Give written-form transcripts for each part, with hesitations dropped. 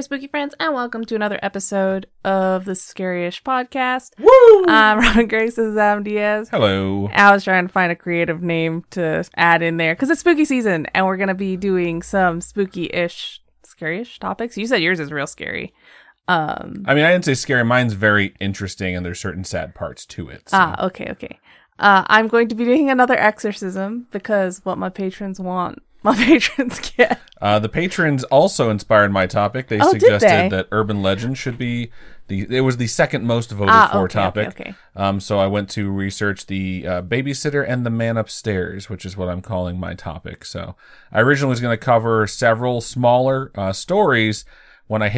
there, spooky friends, and welcome to another episode of the Scaryish podcast. Woo! I'm Robin Grace, this is Adam Diaz. Hello. I was trying to find a creative name to add in there, because it's spooky season, and we're going to be doing some spooky-ish, scary-ish topics. You said yours is real scary. I mean, I didn't say scary. Mine's very interesting, and there's certain sad parts to it. So. Okay. I'm going to be doing another exorcism, because what my patrons want, my patrons get. The patrons also inspired my topic. They suggested that urban legend should be it was the second most voted for topic. Okay. So I went to research the Babysitter and the Man Upstairs, which is what I'm calling my topic. So I originally was going to cover several smaller stories. When I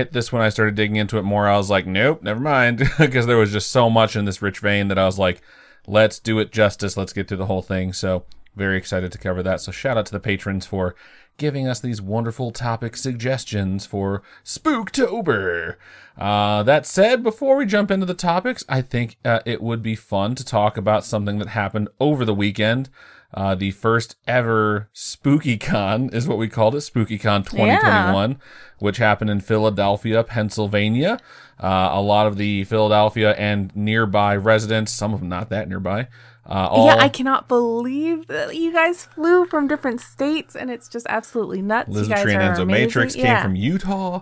started digging into it more, I was like, nope, never mind, because there was just so much in this rich vein that I was like, let's do it justice. Let's get through the whole thing. So very excited to cover that. So shout out to the patrons for giving us these wonderful topic suggestions for Spooktober. That said, before we jump into the topics, I think it would be fun to talk about something that happened over the weekend. The first ever SpookyCon is what we called it, SpookyCon 2021, which happened in Philadelphia, Pennsylvania. A lot of the Philadelphia and nearby residents, some of them not that nearby, I cannot believe that you guys flew from different states, and it's just absolutely nuts. Liz you guys and are Enzo Matrix came from Utah,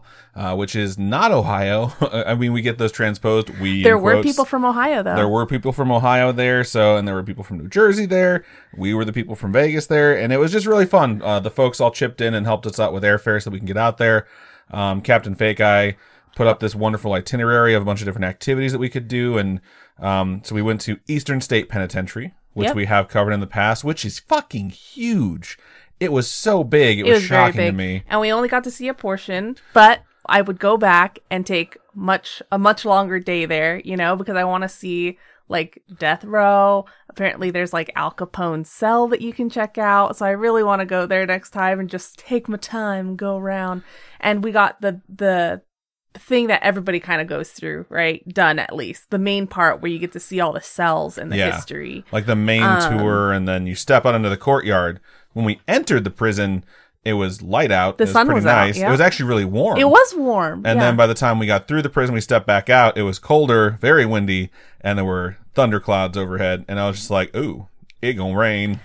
which is not Ohio. I mean, we get those transposed. There were people from Ohio, though. There were people from Ohio there, and there were people from New Jersey there. We were the people from Vegas there, and it was just really fun. The folks all chipped in and helped us out with airfare so we can get out there. Captain Fake Eye put up this wonderful itinerary of a bunch of different activities that we could do, and so we went to Eastern State Penitentiary, which we have covered in the past, which is fucking huge. It was so big, it was shocking to me. And we only got to see a portion, but I would go back and take a much longer day there, because I want to see like death row. Apparently there's like Al Capone's cell that you can check out. So I really want to go there next time and just take my time, go around. And we got the thing that everybody kind of goes through, right? Done, at least. The main part where you get to see all the cells and the history. Like the main tour, and then you step out into the courtyard. When we entered the prison, it was light out. The sun was nice. out, yeah. It was actually really warm. It was warm, And then by the time we got through the prison, we stepped back out. It was colder, very windy, and there were thunderclouds overhead. And I was just like, ooh, it gonna rain.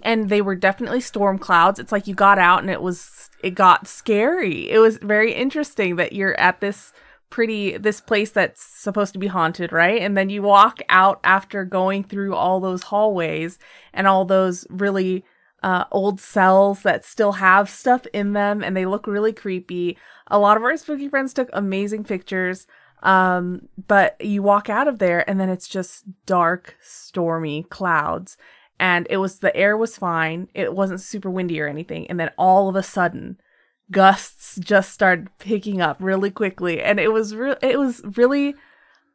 And they were definitely storm clouds. It's like you got out and it got scary. It was very interesting that you're at this place that's supposed to be haunted, right? And then you walk out after going through all those hallways and all those really old cells that still have stuff in them, and they look really creepy. A lot of our spooky friends took amazing pictures. But you walk out of there and then it's just dark, stormy clouds. And the air was fine. It wasn't super windy or anything. And then all of a sudden, gusts just started picking up really quickly. And it was really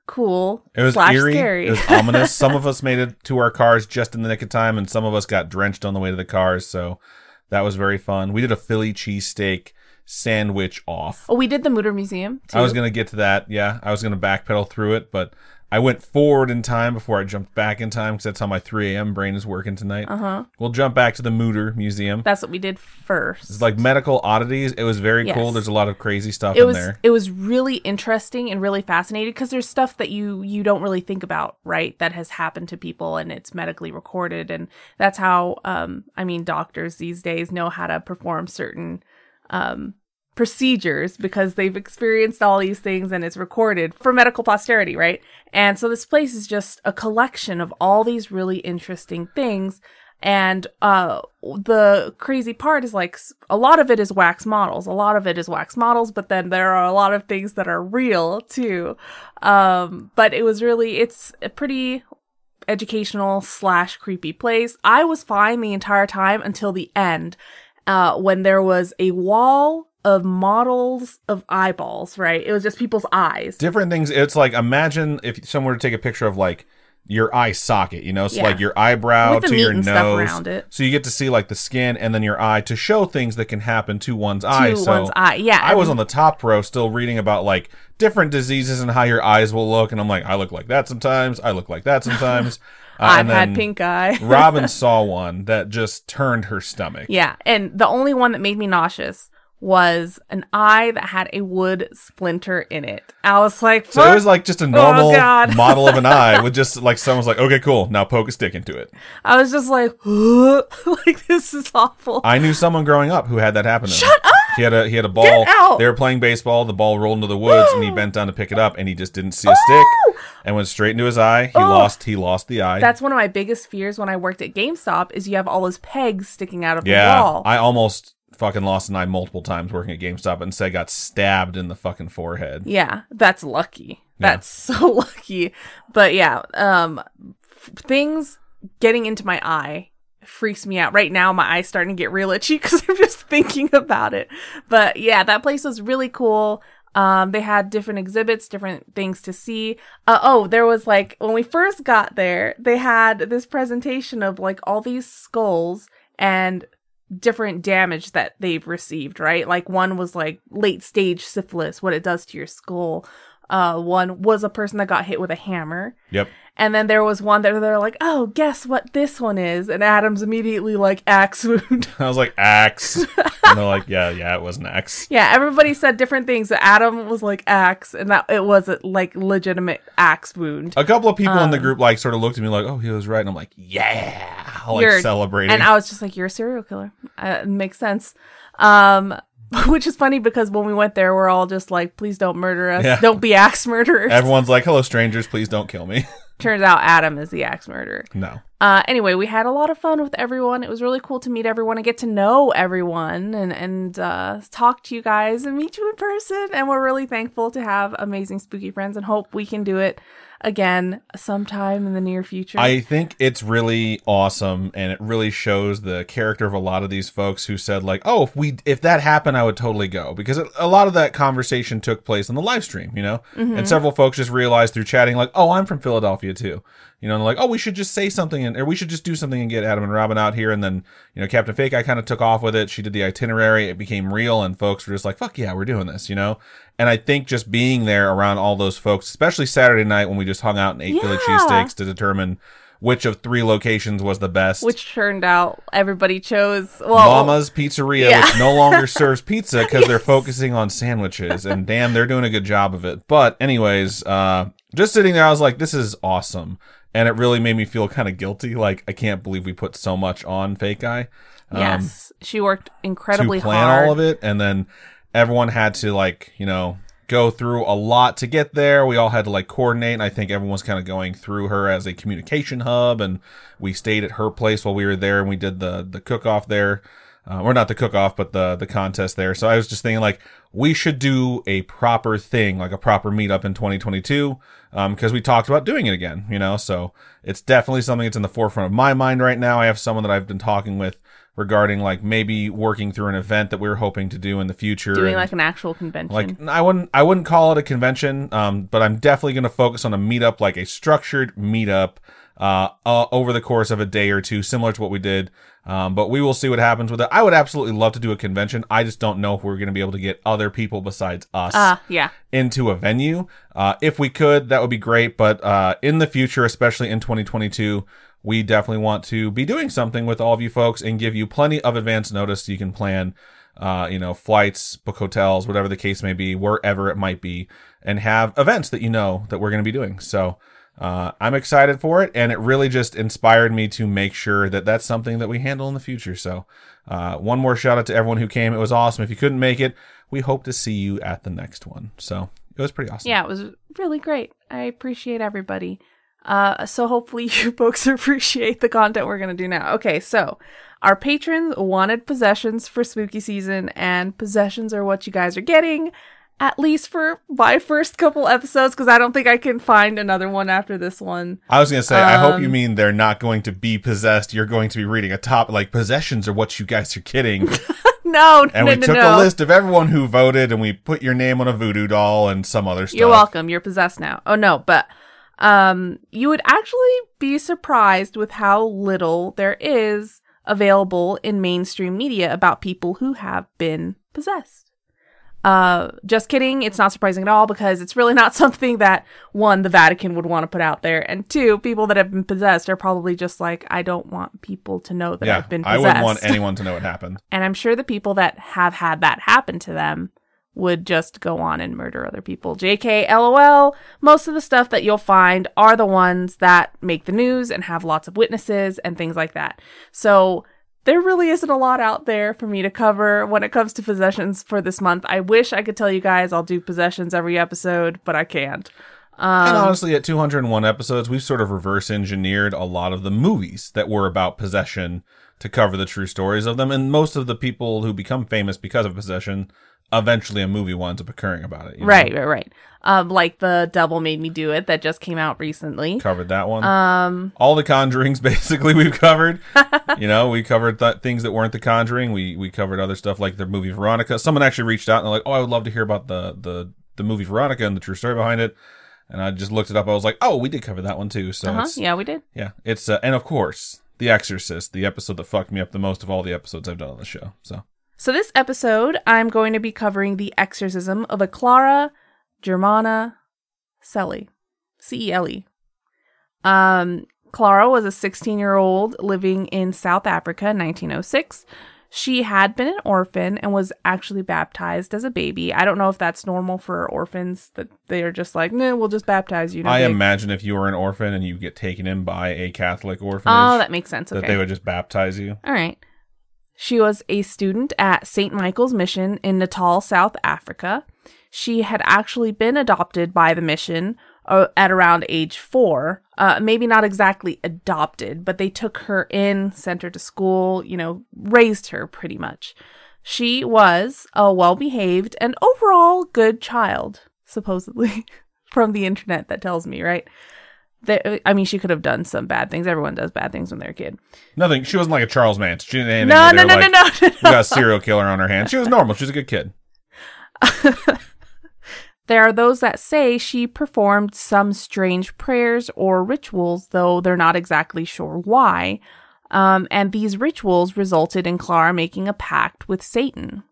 cool. It was eerie. Scary. It was ominous. Some of us made it to our cars just in the nick of time, and some of us got drenched on the way to the cars. So that was very fun. We did a Philly cheesesteak sandwich off. Oh, we did the Mutter Museum too. I was going to get to that. Yeah, I was going to backpedal through it, but I went forward in time before I jumped back in time, because that's how my 3 a.m. brain is working tonight. We'll jump back to the Mutter Museum. That's what we did first. It's like medical oddities. It was very cool. There's a lot of crazy stuff in there. It was really interesting and really fascinating, because there's stuff that you don't really think about, right? That has happened to people, and it's medically recorded. And that's how, doctors these days know how to perform certain procedures, because they've experienced all these things and it's recorded for medical posterity, right? And so this place is just a collection of all these really interesting things. And the crazy part is, like, a lot of it is wax models. But then there are a lot of things that are real too. But it's a pretty educational / creepy place. I was fine the entire time until the end, when there was a wall of models of eyeballs, right? It was just people's eyes. Different things. It's like, imagine if someone were to take a picture of like your eye socket, so like your eyebrow to your nose. Around it. So you get to see like the skin and then your eye to show things that can happen to one's eye. Yeah. I was on the top row still reading about like different diseases and how your eyes will look. And I'm like, I look like that sometimes. I look like that sometimes. I've had pink eye. Robin saw one that just turned her stomach. Yeah. And the only one that made me nauseous was an eye that had a wood splinter in it. I was like, so it was like just a normal God. model of an eye with just like someone's like, okay, cool, now poke a stick into it. I was just like, like, this is awful. I knew someone growing up who had that happen to him. Shut up! He had a ball. Get out. They were playing baseball. The ball rolled into the woods, and he bent down to pick it up, and he just didn't see a stick, and went straight into his eye. He lost the eye. That's one of my biggest fears when I worked at GameStop is you have all those pegs sticking out of the Yeah, wall. I almost fucking lost an eye multiple times working at GameStop, and said got stabbed in the fucking forehead. Yeah, that's lucky. Yeah. That's so lucky. But yeah, things getting into my eye freaks me out. Right now, my eye's starting to get real itchy because I'm just thinking about it. But yeah, that place was really cool. They had different exhibits, different things to see. There was like, when we first got there, they had this presentation of like all these skulls and different damage that they've received, right? Like one was like late stage syphilis, what it does to your skull. One was a person that got hit with a hammer. Yep. And then there was one that they're like, oh, guess what this one is? And Adam's immediately like, axe wound. I was like, axe. And they're like, yeah, it was an axe. Yeah, everybody said different things. Adam was like, axe, and that it was a like legitimate axe wound. A couple of people in the group like sort of looked at me like, oh, he was right. And I'm like, yeah, like celebrating. And I was just like, you're a serial killer. It makes sense. Which is funny because when we went there, we're all just like, please don't murder us. Yeah. Don't be axe murderers. Everyone's like, hello, strangers. Please don't kill me. Turns out Adam is the axe murderer. No. Anyway, we had a lot of fun with everyone. It was really cool to meet everyone and get to know everyone and talk to you guys and meet you in person. And we're really thankful to have amazing spooky friends and hope we can do it again sometime in the near future. I think it's really awesome, and it really shows the character of a lot of these folks who said like, oh, if that happened, I would totally go, because a lot of that conversation took place on the live stream, you know. Mm-hmm. And several folks just realized through chatting like, oh, I'm from Philadelphia too, you know, and they're like, oh, we should just say something or we should just do something and get Adam and Robin out here. And then, you know, Captain Fake Eye kind of took off with it. She did the itinerary, it became real, and folks were just like, fuck yeah, we're doing this, you know. And I think just being there around all those folks, especially Saturday night when we just hung out and ate Philly cheesesteaks to determine which of 3 locations was the best. Which turned out everybody chose Mama's Pizzeria, which no longer serves pizza because they're focusing on sandwiches. And damn, they're doing a good job of it. But anyways, just sitting there, I was like, this is awesome. And it really made me feel kind of guilty. Like, I can't believe we put so much on Fake Eye. Yes, she worked incredibly to plan hard. all of it. And then everyone had to, like, you know, go through a lot to get there. We all had to like coordinate, and I think everyone's kind of going through her as a communication hub, and we stayed at her place while we were there, and we did the cook-off there. Or not the cook-off, but the contest there. So I was just thinking like, we should do a proper thing, like a proper meetup in 2022, because we talked about doing it again, you know. So it's definitely something that's in the forefront of my mind right now. I have someone that I've been talking with regarding like maybe working through an event that we were hoping to do in the future. Doing like an actual convention. Like I wouldn't call it a convention, but I'm definitely going to focus on a meetup, like a structured meetup over the course of a day or two, similar to what we did. But we will see what happens with it. I would absolutely love to do a convention. I just don't know if we're going to be able to get other people besides us into a venue. If we could, that would be great. But in the future, especially in 2022, we definitely want to be doing something with all of you folks and give you plenty of advance notice so you can plan, you know, flights, book hotels, whatever the case may be, wherever it might be, and have events that you know that we're going to be doing. So I'm excited for it, and it really just inspired me to make sure that that's something that we handle in the future. So one more shout out to everyone who came. It was awesome. If you couldn't make it, we hope to see you at the next one. So it was pretty awesome. Yeah, it was really great. I appreciate everybody. So hopefully you folks appreciate the content we're going to do now. Okay, so our patrons wanted possessions for spooky season, and possessions are what you guys are getting, at least for my first couple episodes, because I don't think I can find another one after this one. I was going to say, I hope you mean they're not going to be possessed. You're going to be reading a top, like, possessions are what you guys are getting. No. We took a list of everyone who voted, and we put your name on a voodoo doll and some other stuff. You're welcome. You're possessed now. Oh, no, but you would actually be surprised with how little there is available in mainstream media about people who have been possessed. Just kidding. It's not surprising at all because it's really not something that, one, the Vatican would want to put out there. And two, people that have been possessed are probably just like, I don't want people to know that I've been possessed. I wouldn't want anyone to know it happened. And I'm sure the people that have had that happen to them would just go on and murder other people. JK, LOL. Most of the stuff that you'll find are the ones that make the news and have lots of witnesses and things like that. So there really isn't a lot out there for me to cover when it comes to possessions for this month. I wish I could tell you guys I'll do possessions every episode, but I can't. And honestly, at 201 episodes, we've sort of reverse engineered a lot of the movies that were about possession to cover the true stories of them. And most of the people who become famous because of possession, eventually a movie winds up occurring about it. Right. Like The Devil Made Me Do It that just came out recently. Covered that one. All the Conjurings, basically, we've covered. We covered things that weren't The Conjuring. We covered other stuff like the movie Veronica. Someone actually reached out and they're like, oh, I would love to hear about the movie Veronica and the true story behind it. And I just looked it up. I was like, oh, we did cover that one too. So yeah, we did. Yeah, it's and of course, The Exorcist, the episode that fucked me up the most of all the episodes I've done on the show. So this episode, I'm going to be covering the exorcism of a Clara, Germana, Cele. C-E-L-E. Clara was a 16-year-old living in South Africa in 1906. She had been an orphan and was actually baptized as a baby. I don't know if that's normal for orphans, that they are just like, nah, we'll just baptize you. I imagine if you were an orphan and you get taken in by a Catholic orphanage. Oh, that makes sense. Okay. That they would just baptize you. All right. She was a student at St. Michael's Mission in Natal, South Africa. She had actually been adopted by the mission at around age 4. Maybe not exactly adopted, but they took her in, sent her to school, raised her pretty much. She was a well-behaved and overall good child, supposedly, from the internet that tells me, right? She could have done some bad things. Everyone does bad things when they're a kid. Nothing. She wasn't like a Charles Manson. She didn't No. We got a serial killer on her hands. She was normal. She was a good kid. There are those that say she performed some strange prayers or rituals, though they're not exactly sure why. And these rituals resulted in Clara making a pact with Satan.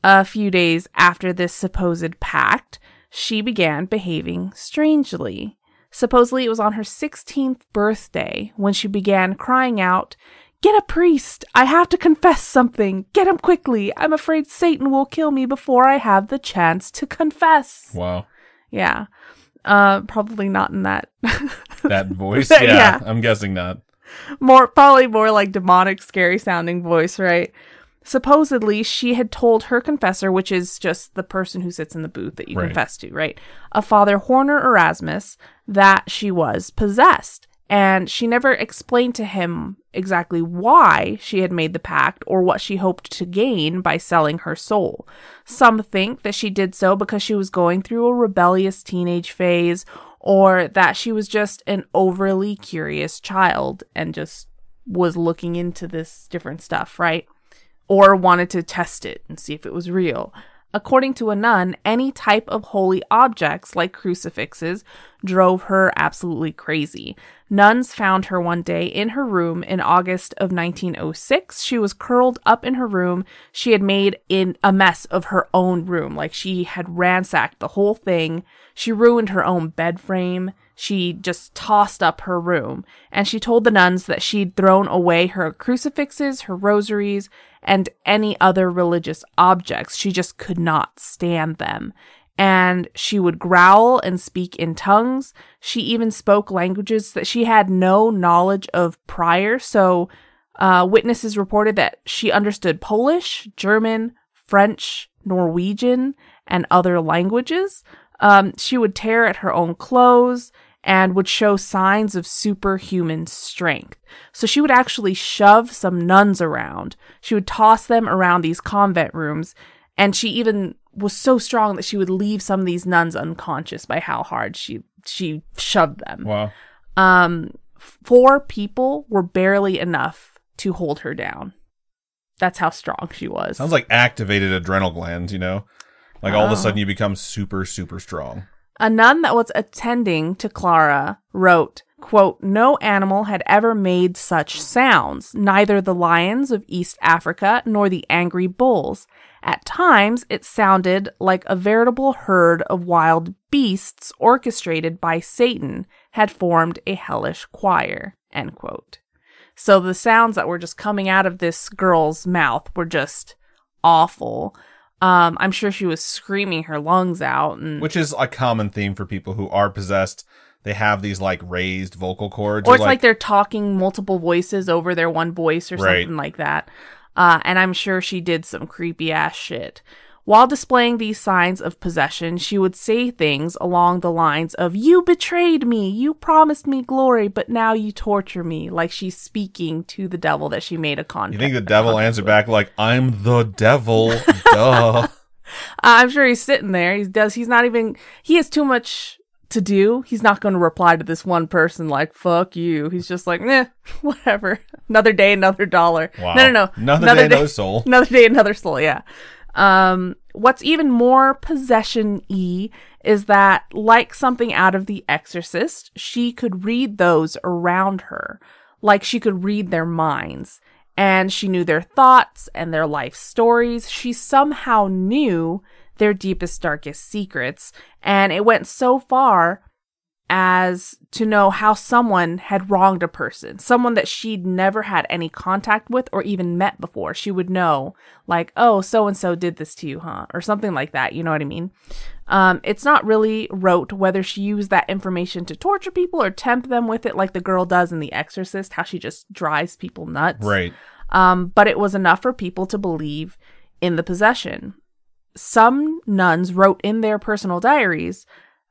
A few days after this supposed pact, she began behaving strangely. Supposedly it was on her 16th birthday when she began crying out, "Get a priest! I have to confess something! Get him quickly! I'm afraid Satan will kill me before I have the chance to confess." Wow. Yeah. Probably not in that... that voice? Yeah, I'm guessing not. Probably more like demonic, scary sounding voice, right? Supposedly, she had told her confessor, which is just the person who sits in the booth that you confess to, right? A Father Horner Erasmus, that she was possessed. And she never explained to him exactly why she had made the pact or what she hoped to gain by selling her soul. Some think that she did so because she was going through a rebellious teenage phase, or that she was just an overly curious child and just was looking into this different stuff, right? Or wanted to test it and see if it was real. According to a nun, any type of holy objects like crucifixes drove her absolutely crazy. Nuns found her one day in her room in August of 1906. She was curled up in her room. She had made in a mess of her own room. Like, she had ransacked the whole thing. She ruined her own bed frame. She just tossed up her room. And she told the nuns that she'd thrown away her crucifixes, her rosaries, and any other religious objects. She just could not stand them. And she would growl and speak in tongues. She even spoke languages that she had no knowledge of prior. So witnesses reported that she understood Polish, German, French, Norwegian, and other languages. She would tear at her own clothes and would show signs of superhuman strength. So she would actually shove some nuns around. She would toss them around these convent rooms, and she even was so strong that she would leave some of these nuns unconscious by how hard she shoved them. Wow. 4 people were barely enough to hold her down. That's how strong she was. Sounds like activated adrenal glands, Like all of a sudden you become super, super strong. A nun that was attending to Clara wrote, Quote, no animal had ever made such sounds, neither the lions of East Africa nor the angry bulls. At times, it sounded like a veritable herd of wild beasts orchestrated by Satan had formed a hellish choir, end quote. So the sounds that were just coming out of this girl's mouth were just awful. I'm sure she was screaming her lungs out. Which is a common theme for people who are possessed. They have these like raised vocal cords. Or it's like they're talking multiple voices over their one voice or something like that. And I'm sure she did some creepy ass shit. While displaying these signs of possession, she would say things along the lines of, you betrayed me, you promised me glory, but now you torture me. Like she's speaking to the devil that she made a contract. You think the devil answered back like, I'm the devil, duh. I'm sure he's sitting there. He has too much to do. He's not going to reply to this one person like, fuck you. He's just like, whatever. Another day, another dollar. Wow. No. Another day, another soul. Another day, another soul, yeah. What's even more possession-y is that, like something out of The Exorcist, she could read those around her. Like she could read their minds. And she knew their thoughts and their life stories. She somehow knew their deepest, darkest secrets. And it went so far as to know how someone had wronged a person, someone that she'd never had any contact with or even met before. She would know, like, oh, so-and-so did this to you, huh? Or something like that, you know what I mean? It's not really wrote whether she used that information to torture people or tempt them with it like the girl does in The Exorcist, how she just drives people nuts. Right. But it was enough for people to believe in the possession. Some nuns wrote in their personal diaries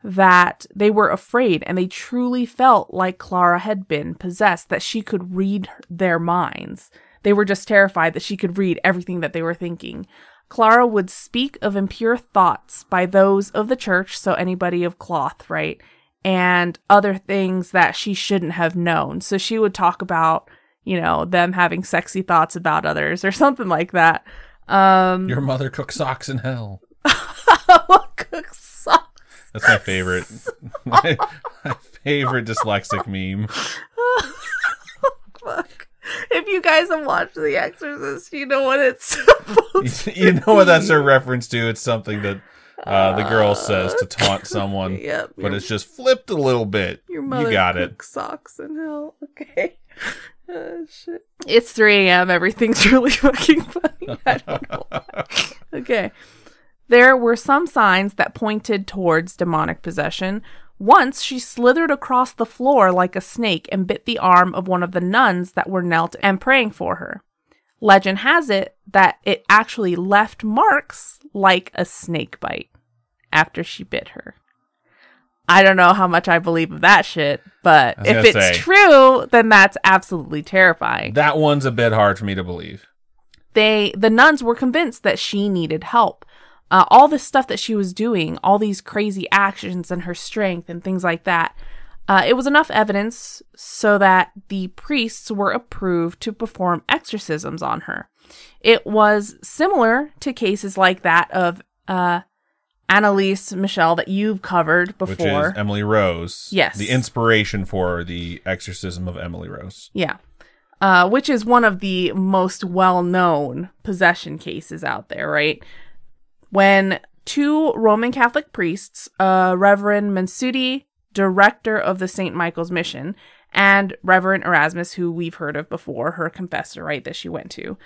that they were afraid and they truly felt like Clara had been possessed, that she could read their minds. They were just terrified that she could read everything that they were thinking. Clara would speak of impure thoughts by those of the church, so anybody of cloth, right? And other things that she shouldn't have known. So she would talk about, them having sexy thoughts about others or something like that. Your mother cooked socks in hell. Cook socks. That's my favorite. my favorite dyslexic meme. Fuck. If you guys have watched The Exorcist, you know what it's supposed to You know what that's a reference to. It's something that the girl says to taunt someone. Yep, but it's just flipped a little bit. Your mother you got cooks socks in hell. Okay. Shit. It's 3 a.m. Everything's really fucking funny. I don't know why. Okay. There were some signs that pointed towards demonic possession. Once, she slithered across the floor like a snake and bit the arm of one of the nuns that were knelt and praying for her. Legend has it that it actually left marks like a snake bite after she bit her. I don't know how much I believe of that shit, but if it's true, then that's absolutely terrifying. That one's a bit hard for me to believe. The nuns were convinced that she needed help. All this stuff that she was doing, all these crazy actions and her strength and things like that, it was enough evidence so that the priests were approved to perform exorcisms on her. It was similar to cases like that of Annalise Michelle that you've covered before. Which is Emily Rose. Yes. The inspiration for the exorcism of Emily Rose. Yeah. Which is one of the most well-known possession cases out there, right? When 2 Roman Catholic priests, Reverend Mansuti, director of the St. Michael's Mission, and Reverend Erasmus, who we've heard of before, her confessor, right, that she went to,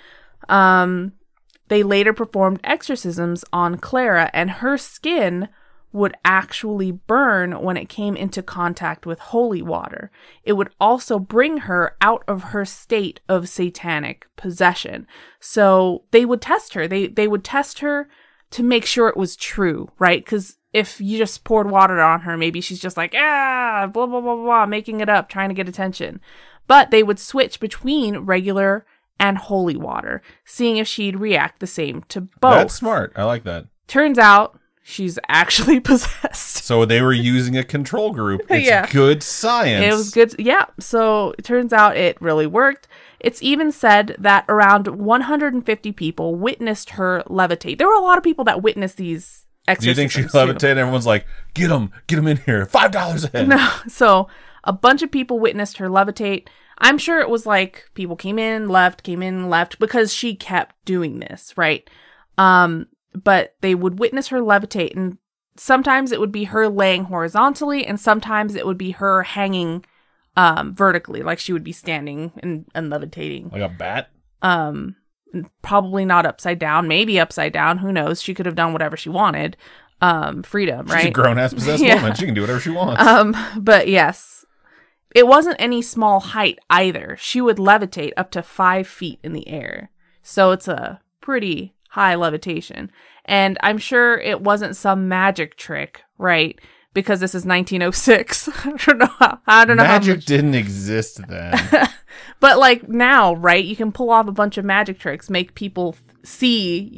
they later performed exorcisms on Clara, and her skin would actually burn when it came into contact with holy water. It would also bring her out of her state of satanic possession. So they would test her. They would test her to make sure it was true, right? Because if you just poured water on her, maybe she's just like, blah, blah, blah, blah, making it up, trying to get attention. But they would switch between regular and holy water, seeing if she'd react the same to both. That's smart. I like that. Turns out she's actually possessed. So they were using a control group. It's good science. It was good. Yeah. So it turns out it really worked. It's even said that around 150 people witnessed her levitate. There were a lot of people that witnessed these exorcisms. Do you think she levitated? Everyone's like, get him in here. $5 a head. No. So A bunch of people witnessed her levitate. I'm sure it was like people came in, left, because she kept doing this, right? But they would witness her levitate, and sometimes it would be her laying horizontally, and sometimes it would be her hanging vertically, like she would be standing and levitating. Like a bat? Probably not upside down, maybe upside down, who knows? She could have done whatever she wanted. Freedom, right? She's a grown-ass possessed woman. She can do whatever she wants. But yes, it wasn't any small height either. She would levitate up to 5 feet in the air. So it's a pretty high levitation. And I'm sure it wasn't some magic trick, right? Because this is 1906. I don't know. Magic didn't exist then. But like now, right? You can pull off a bunch of magic tricks, make people see,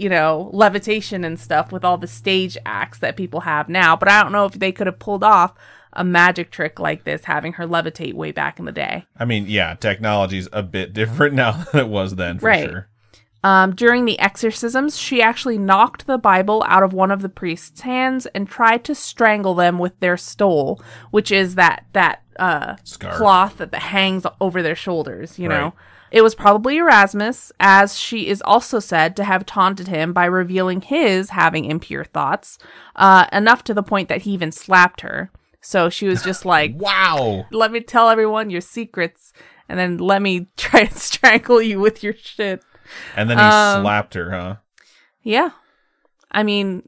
levitation and stuff with all the stage acts that people have now. But I don't know if they could have pulled off a magic trick like this, having her levitate way back in the day. I mean, yeah, technology's a bit different now than it was then, for sure. During the exorcisms, she actually knocked the Bible out of one of the priest's hands and tried to strangle them with their stole, which is that cloth that hangs over their shoulders, you know. It was probably Erasmus, as she is also said to have taunted him by revealing his having impure thoughts, enough to the point that he even slapped her. So she was just like, wow, let me tell everyone your secrets, and then let me try to strangle you with your shit. And then he slapped her, huh? Yeah. I mean...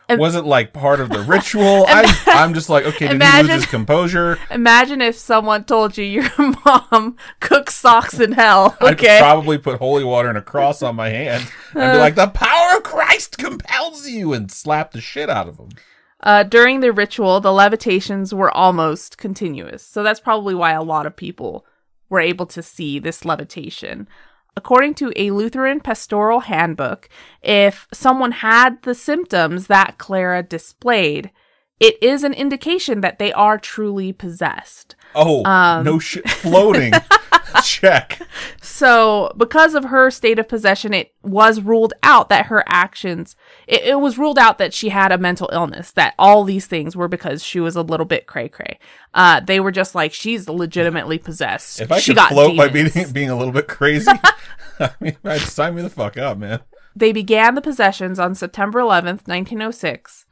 Was it like part of the ritual? I'm just like, okay, did he lose his composure? Imagine if someone told you your mom cooks socks in hell, okay? I'd probably put holy water and a cross on my hand and be like, the power of Christ compels you, and slap the shit out of him. During the ritual, the levitations were almost continuous. So that's probably why a lot of people were able to see this levitation. According to a Lutheran pastoral handbook, if someone had the symptoms that Clara displayed, it is an indication that they are truly possessed. Oh, no shit. Floating. Check. So, because of her state of possession, it was ruled out that her actions, it was ruled out that she had a mental illness, that all these things were because she was a little bit cray-cray. They were just like, she's legitimately possessed. If I could float by being a little bit crazy, I mean, I'd sign me the fuck up, man. They began the possessions on September 11th, 1906,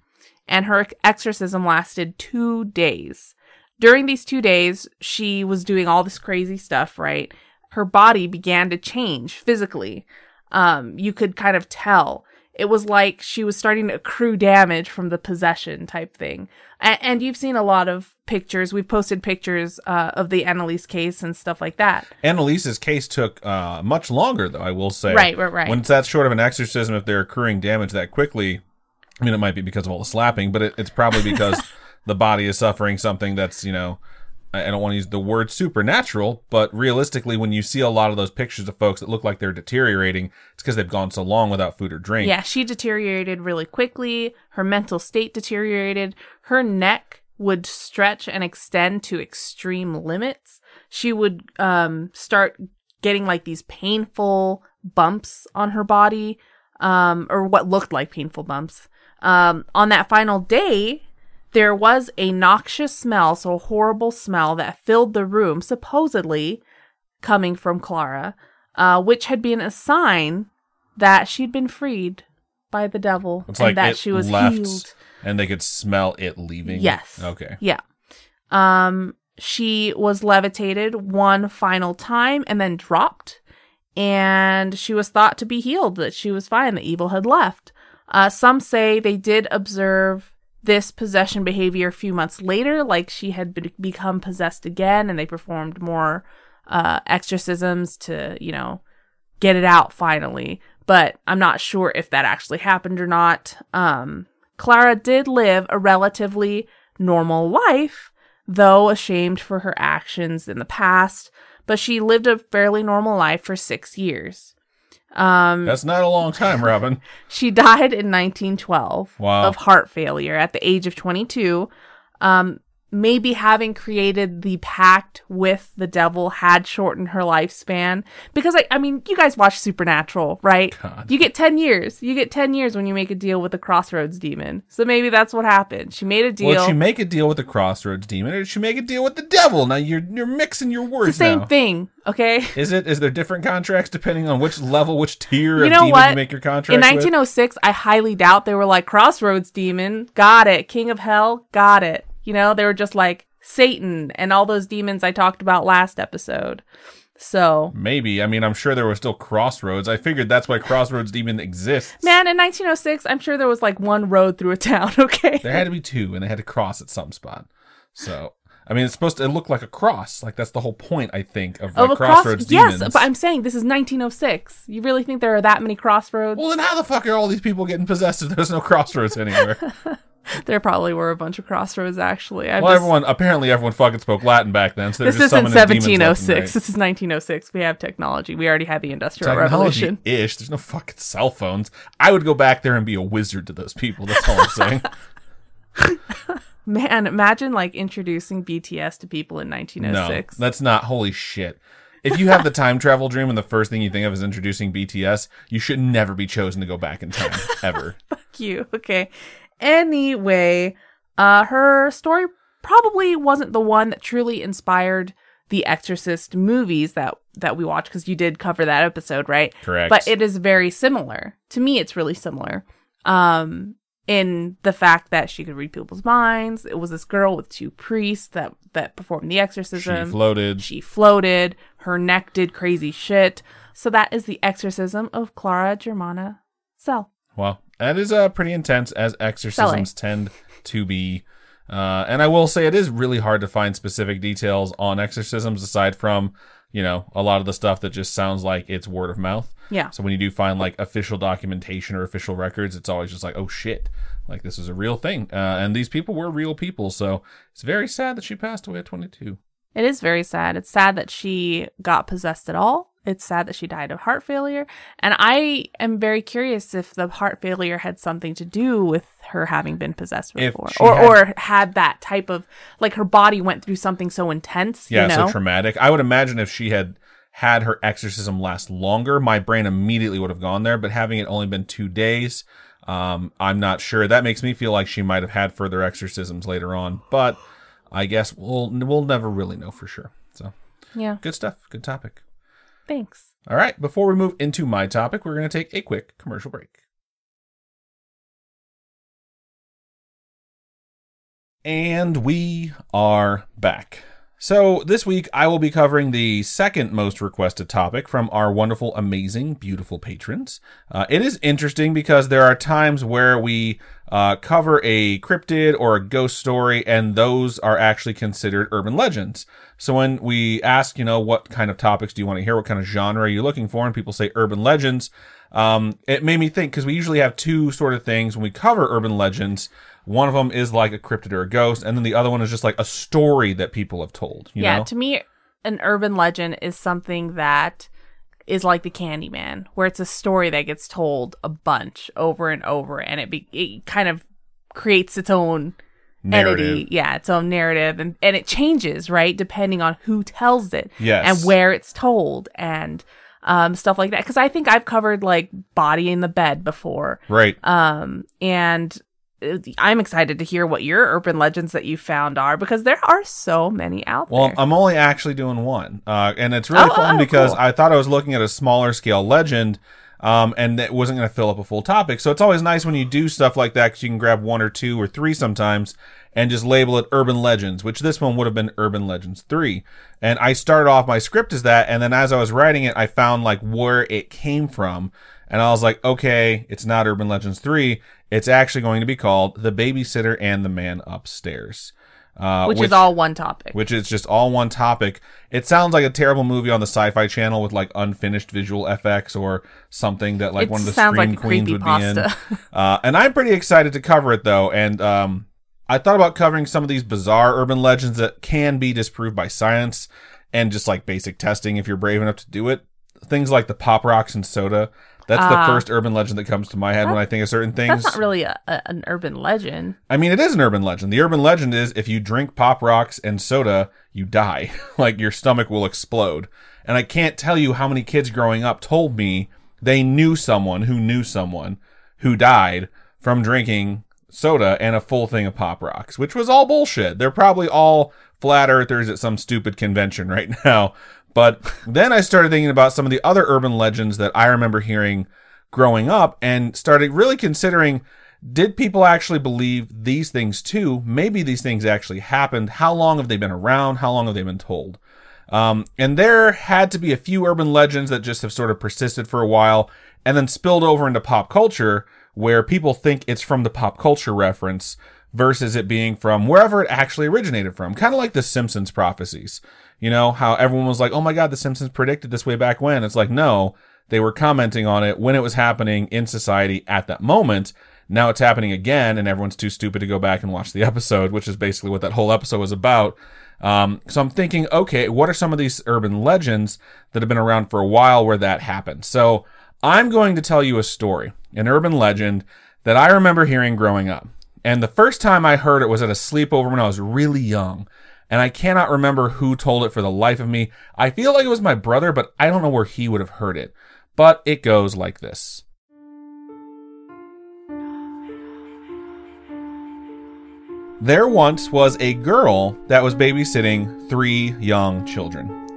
and her exorcism lasted 2 days. During these 2 days, she was doing all this crazy stuff, right? Her body began to change physically. You could kind of tell. It was like she was starting to accrue damage from the possession type thing. And you've seen a lot of pictures. We've posted pictures of the Annalise case and stuff like that. Annalise's case took much longer, though, I will say. Right. When it's that short of an exorcism, if they're accruing damage that quickly, I mean, it might be because of all the slapping, but it's probably because the body is suffering something that's, I don't want to use the word supernatural, but realistically, when you see a lot of those pictures of folks that look like they're deteriorating, it's because they've gone so long without food or drink. Yeah, she deteriorated really quickly. Her mental state deteriorated. Her neck would stretch and extend to extreme limits. She would start getting like these painful bumps on her body, or what looked like painful bumps. On that final day, there was a noxious smell, so a horrible smell that filled the room, supposedly coming from Clara, which had been a sign that she'd been freed by the devil, it's and like that she was healed. And they could smell it leaving? Yes. Okay. Yeah. She was levitated one final time and then dropped, and she was thought to be healed, that she was fine, the evil had left. Some say they did observe this possession behavior a few months later, like she had become possessed again, and they performed more exorcisms to, get it out finally. But I'm not sure if that actually happened or not. Clara did live a relatively normal life, though ashamed for her actions in the past, but she lived a fairly normal life for 6 years. That's not a long time, Robin. She died in 1912 Wow. of heart failure at the age of 22. maybe having created the pact with the devil had shortened her lifespan. Because, I mean, you guys watch Supernatural, right? God. You get 10 years. You get 10 years when you make a deal with the Crossroads demon. So maybe that's what happened. She made a deal. Well, did she make a deal with the Crossroads demon, or did she make a deal with the devil? Now, you're mixing your words it's the same thing, okay? Is there different contracts depending on which level, which tier of You know demon what? you make your contract In with? 1906, I highly doubt they were like, Crossroads demon, got it. King of Hell, got it. You know, they were just like Satan and all those demons I talked about last episode. So maybe. I mean, I'm sure there was still Crossroads. I figured that's why Crossroads demon exists. man, in 1906, I'm sure there was like one road through a town, okay? There had to be two, and they had to cross at some spot. So, I mean, it's supposed to look like a cross. Like, that's the whole point, I think, of like, Crossroads demons. Yes, but I'm saying this is 1906. You really think there are that many crossroads? Well, then how the fuck are all these people getting possessed if there's no crossroads anywhere? There probably were a bunch of crossroads, actually. Apparently everyone fucking spoke Latin back then. So this isn't 1706. This is 1906. We have technology. We already had the Industrial Revolution. Technology-ish. There's no fucking cell phones. I would go back there and be a wizard to those people. That's all I'm saying. Man, imagine like introducing BTS to people in 1906. No, that's not. Holy shit. If you have the time travel dream and the first thing you think of is introducing BTS, you should never be chosen to go back in time, ever. Fuck you. Okay. Anyway, her story probably wasn't the one that truly inspired the Exorcist movies that we watched, because you did cover that episode, right? Correct. But it is very similar. To me, it's really similar. In the fact that she could read people's minds. It was this girl with two priests that performed the exorcism. She floated. Her neck did crazy shit. So that is the exorcism of Clara, Germana, Cele. Well, that is pretty intense, as exorcisms tend to be. And I will say it is really hard to find specific details on exorcisms aside from, you know, a lot of the stuff that just sounds like it's word of mouth. Yeah. So when you do find like official documentation or official records, it's always just like, oh shit, like this is a real thing. And these people were real people. So it's very sad that she passed away at 22. It is very sad. It's sad that she got possessed at all. It's sad that she died of heart failure. And I am very curious if the heart failure had something to do with her having been possessed before. Or had that type of, like, her body went through something so intense. Yeah, you know? so traumatic. I would imagine if she had her exorcism last longer, my brain immediately would have gone there. But having it only been 2 days, I'm not sure. That makes me feel like she might have had further exorcisms later on. But I guess we'll never really know for sure. So yeah, good stuff. Good topic. Thanks. All right. Before we move into my topic, we're going to take a quick commercial break. And we are back. So this week I will be covering the second most requested topic from our wonderful, amazing, beautiful patrons. It is interesting because there are times where we cover a cryptid or a ghost story, and those are actually considered urban legends. So when we ask, you know, what kind of topics do you want to hear? What kind of genre are you looking for? And people say urban legends. It made me think, because we usually have two sort of things when we cover urban legends. One of them is like a cryptid or a ghost, and then the other one is just like a story that people have told. You know? To me, an urban legend is something that is like the Candyman, where it's a story that gets told a bunch over and over, and it kind of creates its own narrative. Entity. Yeah, its own narrative, and it changes, right, depending on who tells it, yes, and where it's told, and stuff like that. Because I think I've covered like Body in the Bed before, right? And I'm excited to hear what your urban legends that you found are, because there are so many out there. Well, I'm only actually doing one. And it's really fun because cool. I thought I was looking at a smaller scale legend, and it wasn't going to fill up a full topic. So it's always nice when you do stuff like that, because you can grab 1 or 2 or 3 sometimes and just label it Urban Legends, which this one would have been Urban Legends 3. And I started off my script as that, and then as I was writing it, I found like where it came from. And I was like, okay, it's not Urban Legends 3. It's actually going to be called The Babysitter and the Man Upstairs. Which is all one topic. Which is just all one topic. It sounds like a terrible movie on the Sci-Fi Channel with like unfinished visual effects or something that like one of the Scream Queens would be in. And I'm pretty excited to cover it though. And I thought about covering some of these bizarre urban legends that can be disproved by science and just like basic testing if you're brave enough to do it. Things like the Pop Rocks and Soda. That's the first urban legend that comes to my head when I think of certain things. That's not really an urban legend. I mean, it is an urban legend. The urban legend is if you drink Pop Rocks and soda, you die. Like, your stomach will explode. And I can't tell you how many kids growing up told me they knew someone who died from drinking soda and a full thing of Pop Rocks, which was all bullshit. They're probably all flat earthers at some stupid convention right now. But then I started thinking about some of the other urban legends that I remember hearing growing up and started really considering, did people actually believe these things too? Maybe these things actually happened. How long have they been around? How long have they been told? And there had to be a few urban legends that just have sort of persisted for a while and then spilled over into pop culture, where people think it's from the pop culture reference versus it being from wherever it actually originated from. Kind of like the Simpsons prophecies. You know, how everyone was like, oh my God, the Simpsons predicted this way back when. It's like, no, they were commenting on it when it was happening in society at that moment. Now it's happening again, and everyone's too stupid to go back and watch the episode, which is basically what that whole episode was about. So I'm thinking, okay, what are some of these urban legends that have been around for a while where that happened? So I'm going to tell you a story, an urban legend that I remember hearing growing up. And the first time I heard it was at a sleepover when I was really young. And I cannot remember who told it for the life of me. I feel like it was my brother, but I don't know where he would have heard it. But it goes like this. There once was a girl that was babysitting 3 young children.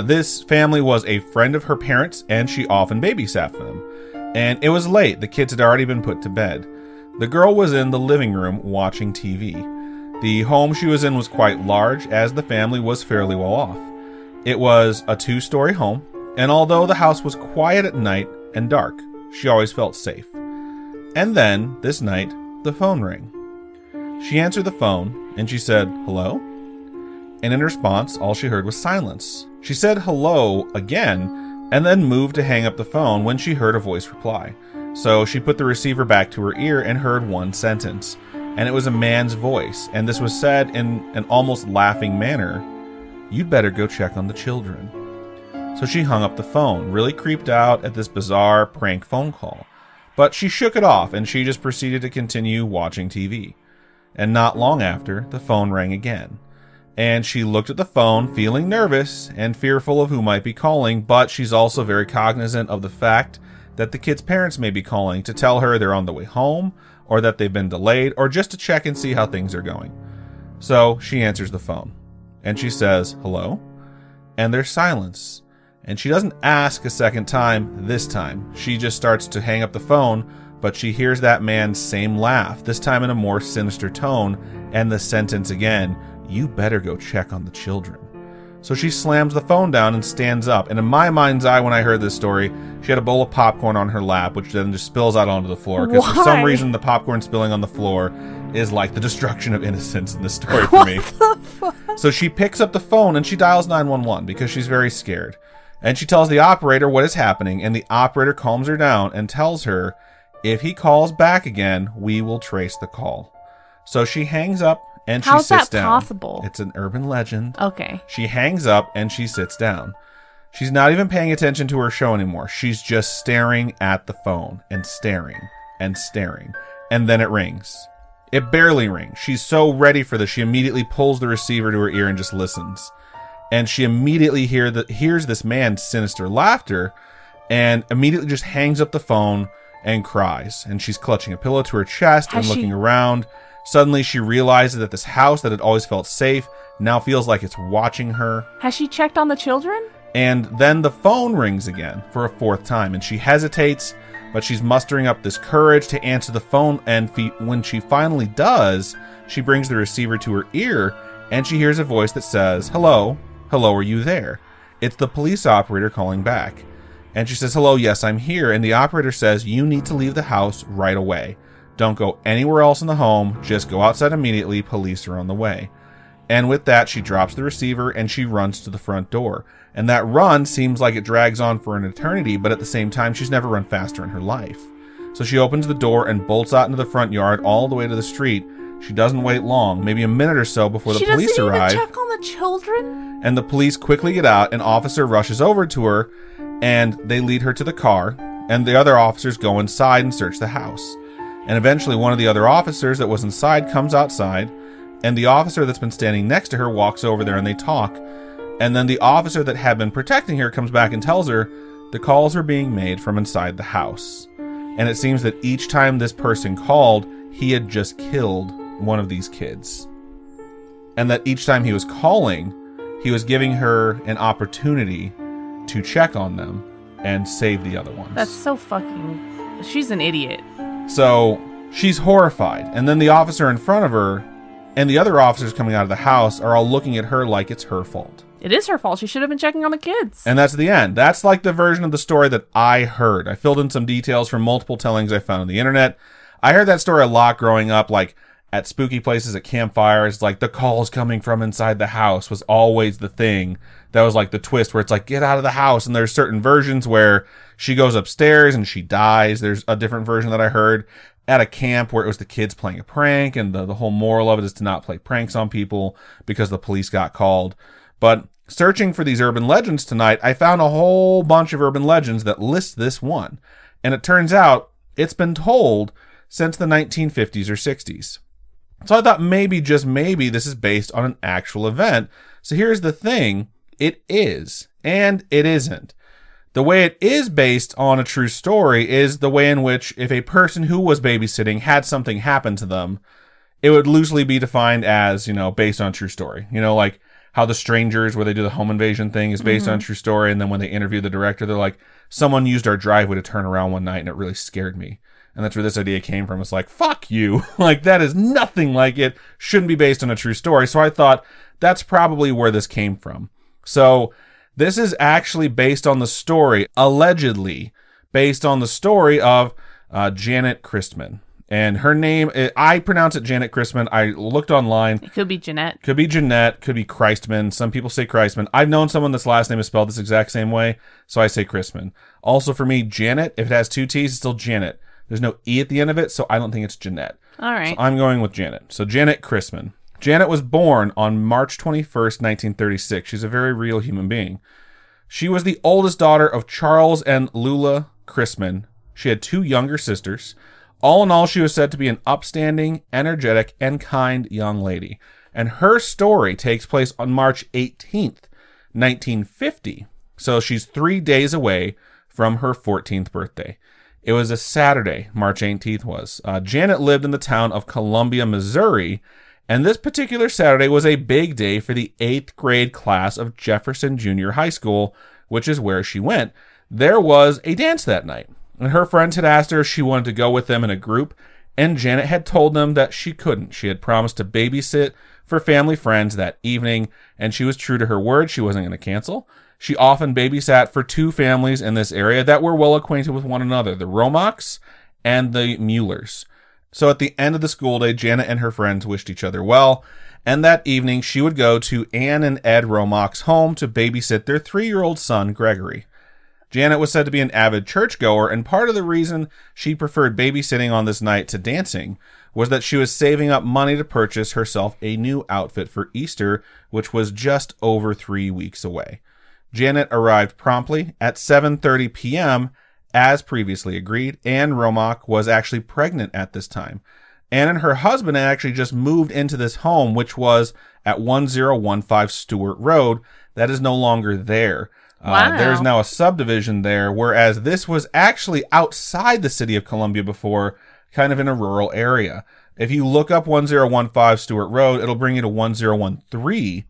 This family was a friend of her parents, and she often babysat for them. And it was late. The kids had already been put to bed. The girl was in the living room watching TV. The home she was in was quite large, as the family was fairly well off. It was a 2-story home, and although the house was quiet at night and dark, she always felt safe. And then, this night, the phone rang. She answered the phone, and she said, "Hello?" And in response, all she heard was silence. She said hello again, and then moved to hang up the phone when she heard a voice reply. So she put the receiver back to her ear and heard one sentence. And it was a man's voice, and this was said in an almost laughing manner. "You'd better go check on the children." So she hung up the phone, really creeped out at this bizarre prank phone call. But she shook it off, and she just proceeded to continue watching TV. And not long after, the phone rang again. And she looked at the phone, feeling nervous and fearful of who might be calling, but she's also very cognizant of the fact that the kids' parents may be calling to tell her they're on the way home, or that they've been delayed, or just to check and see how things are going. So she answers the phone, and she says, "Hello?" And there's silence. And she doesn't ask a second time this time. She just starts to hang up the phone, but she hears that man's same laugh, this time in a more sinister tone, and the sentence again, "You better go check on the children." So she slams the phone down and stands up. And in my mind's eye, when I heard this story, she had a bowl of popcorn on her lap, which then just spills out onto the floor. Because for some reason, the popcorn spilling on the floor is like the destruction of innocence in this story for me. So she picks up the phone and she dials 911 because she's very scared. And she tells the operator what is happening. And the operator calms her down and tells her, if he calls back again, we will trace the call. So she hangs up. And she sits down. How's that possible? It's an urban legend. Okay. She hangs up and she sits down. She's not even paying attention to her show anymore. She's just staring at the phone and staring and staring. And then it rings. It barely rings. She's so ready for this. She immediately pulls the receiver to her ear and just listens. And she immediately hears this man's sinister laughter and immediately just hangs up the phone and cries. And she's clutching a pillow to her chest and looking around. Suddenly, she realizes that this house that had always felt safe now feels like it's watching her. Has she checked on the children? And then the phone rings again for a 4th time, and she hesitates, but she's mustering up this courage to answer the phone, and when she finally does, she brings the receiver to her ear, and she hears a voice that says, "Hello, hello, are you there?" It's the police operator calling back. And she says, "Hello, yes, I'm here," and the operator says, "You need to leave the house right away. Don't go anywhere else in the home. Just go outside immediately. Police are on the way." And with that, she drops the receiver and she runs to the front door. And that run seems like it drags on for an eternity, but at the same time, she's never run faster in her life. So she opens the door and bolts out into the front yard all the way to the street. She doesn't wait long, maybe a minute or so before the police arrive. She doesn't even check on the children? And the police quickly get out. An officer rushes over to her and they lead her to the car. and the other officers go inside and search the house. And eventually one of the other officers that was inside comes outside, and the officer that's been standing next to her walks over there and they talk. And then the officer that had been protecting her comes back and tells her the calls are being made from inside the house. And it seems that each time this person called, he had just killed one of these kids. And that each time he was calling, he was giving her an opportunity to check on them and save the other ones. That's so fucking... She's an idiot. So she's horrified. And then the officer in front of her and the other officers coming out of the house are all looking at her like it's her fault. It is her fault. She should have been checking on the kids. And that's the end. That's like the version of the story that I heard. I filled in some details from multiple tellings I found on the internet. I heard that story a lot growing up, like at spooky places, at campfires. Like the calls coming from inside the house was always the thing. That was like the twist where it's like, get out of the house. And there's certain versions where she goes upstairs and she dies. There's a different version that I heard at a camp where it was the kids playing a prank. And the whole moral of it is to not play pranks on people because the police got called. But searching for these urban legends tonight, I found a whole bunch of urban legends that list this one. And it turns out it's been told since the 1950s or 60s. So I thought maybe, just maybe, this is based on an actual event. So here's the thing. It is, and it isn't. The way it is based on a true story is the way in which if a person who was babysitting had something happen to them, it would loosely be defined as, based on a true story. Like how The Strangers, where they do the home invasion thing, is based on a true story. And then when they interview the director, they're like, someone used our driveway to turn around one night and it really scared me. And that's where this idea came from. It's like, fuck you. Like, that is nothing like it. Shouldn't be based on a true story. So I thought that's probably where this came from. So this is actually based on the story, allegedly based on the story of Janet Christman. And her name, I pronounce it Janet Christman. I looked online. It could be Jeanette. Could be Jeanette. Could be Christman. Some people say Christman. I've known someone that's last name is spelled this exact same way, so I say Christman. Also for me, Janet, if it has two T's, it's still Janet. There's no E at the end of it, so I don't think it's Jeanette. All right. So I'm going with Janet. So Janet Christman. Janet was born on March 21st, 1936. She's a very real human being. She was the oldest daughter of Charles and Lula Christman. She had two younger sisters. All in all, she was said to be an upstanding, energetic, and kind young lady. And her story takes place on March 18th, 1950. So she's 3 days away from her 14th birthday. It was a Saturday, March 18th was. Janet lived in the town of Columbia, Missouri, and this particular Saturday was a big day for the 8th grade class of Jefferson Junior High School, which is where she went. There was a dance that night. And her friends had asked her if she wanted to go with them in a group, and Janet had told them that she couldn't. She had promised to babysit for family friends that evening, and she was true to her word. She wasn't going to cancel. She often babysat for two families in this area that were well acquainted with one another, the Romachs and the Muellers. So at the end of the school day, Janet and her friends wished each other well, and that evening she would go to Anne and Ed Romach's home to babysit their 3-year-old son, Gregory. Janet was said to be an avid churchgoer, and part of the reason she preferred babysitting on this night to dancing was that she was saving up money to purchase herself a new outfit for Easter, which was just over 3 weeks away. Janet arrived promptly at 7:30 p.m., as previously agreed. Anne Romach was actually pregnant at this time. Anne and her husband had actually just moved into this home, which was at 1015 Stewart Road. That is no longer there. Wow. There's now a subdivision there, whereas this was actually outside the city of Columbia before, kind of in a rural area. If you look up 1015 Stewart Road, it'll bring you to 1013,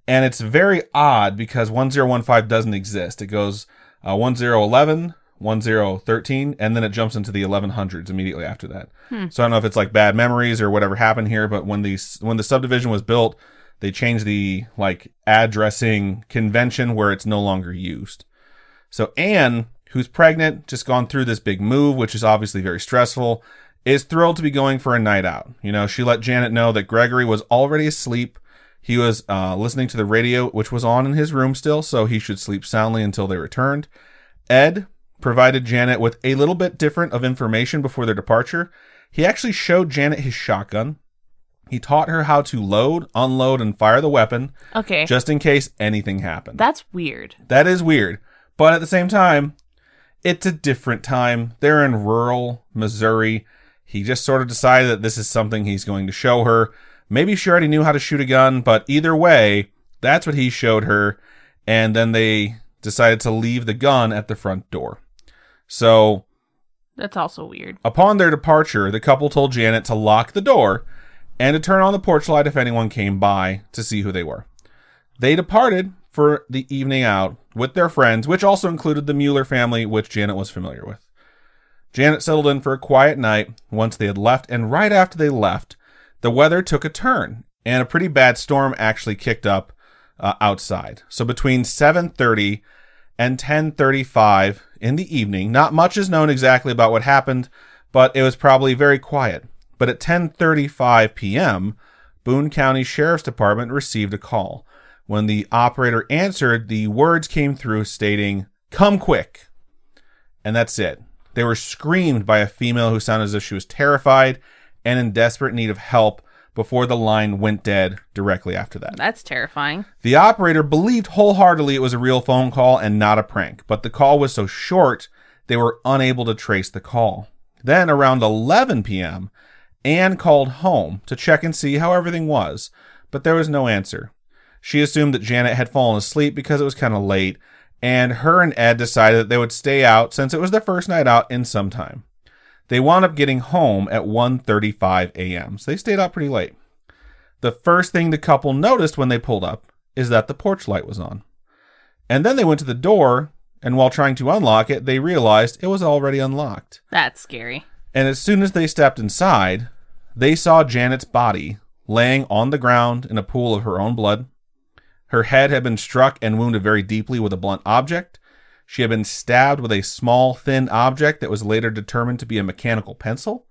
and it's very odd because 1015 doesn't exist. It goes 1011, 1013, and then it jumps into the 1100s immediately after that. So I don't know if it's like bad memories or whatever happened here, but when the subdivision was built, they changed the addressing convention where it's no longer used. So Anne, who's pregnant, just gone through this big move, which is obviously very stressful, is thrilled to be going for a night out. She let Janet know that Gregory was already asleep. He was listening to the radio, which was on in his room still, so he should sleep soundly until they returned. Ed provided Janet with a little bit different of information before their departure. He actually showed Janet his shotgun. He taught her how to load, unload, and fire the weapon. Okay. Just in case anything happened. That's weird. That is weird. But at the same time, it's a different time. They're in rural Missouri. He just sort of decided that this is something he's going to show her. Maybe she already knew how to shoot a gun, but either way, that's what he showed her. And then they decided to leave the gun at the front door. So that's also weird. Upon their departure, the couple told Janet to lock the door and to turn on the porch light if anyone came by to see who they were. They departed for the evening out with their friends, which also included the Mueller family, which Janet was familiar with. Janet settled in for a quiet night once they had left, and right after they left, the weather took a turn, and a pretty bad storm actually kicked up outside. So between 7:30 and 10:35 in the evening, not much is known exactly about what happened, but it was probably very quiet. But at 10:35 p.m., Boone County Sheriff's Department received a call. When the operator answered, the words came through stating, "Come quick." And that's it. They were screamed by a female who sounded as if she was terrified and in desperate need of help before the line went dead directly after that. That's terrifying. The operator believed wholeheartedly it was a real phone call and not a prank, but the call was so short they were unable to trace the call. Then around 11 p.m., Anne called home to check and see how everything was, but there was no answer. She assumed that Janet had fallen asleep because it was kind of late, and her and Ed decided that they would stay out since it was their first night out in some time. They wound up getting home at 1:35 a.m., so they stayed out pretty late. The first thing the couple noticed when they pulled up is that the porch light was on. And then they went to the door, and while trying to unlock it, they realized it was already unlocked. That's scary. And as soon as they stepped inside, they saw Janet's body laying on the ground in a pool of her own blood. Her head had been struck and wounded very deeply with a blunt object. She had been stabbed with a small, thin object that was later determined to be a mechanical pencil.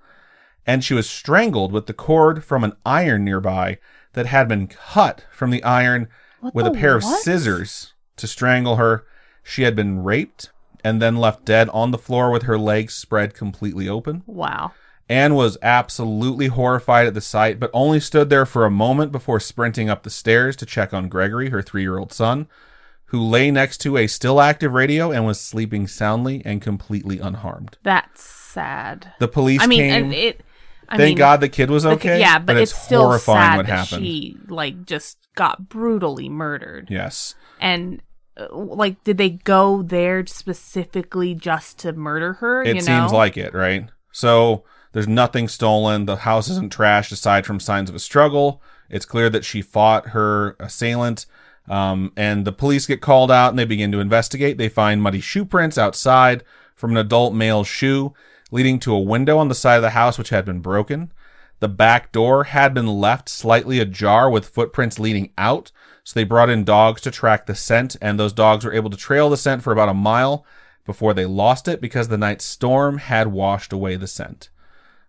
And she was strangled with the cord from an iron nearby that had been cut from the iron with a pair of scissors to strangle her. She had been raped and then left dead on the floor with her legs spread completely open. Wow. Anne was absolutely horrified at the sight, but only stood there for a moment before sprinting up the stairs to check on Gregory, her 3-year-old son, who lay next to a still active radio and was sleeping soundly and completely unharmed. That's sad. The police came. Thank God the kid was okay. Yeah, but it's still horrifying sad what that happened. she just got brutally murdered. Yes. And did they go there specifically just to murder her? It seems like it, right? So there's nothing stolen. The house isn't trashed aside from signs of a struggle. It's clear that she fought her assailant. And the police get called out and they begin to investigate. They find muddy shoe prints outside from an adult male shoe leading to a window on the side of the house which had been broken. The back door had been left slightly ajar with footprints leading out. So they brought in dogs to track the scent, and those dogs were able to trail the scent for about a mile before they lost it because the night's storm had washed away the scent.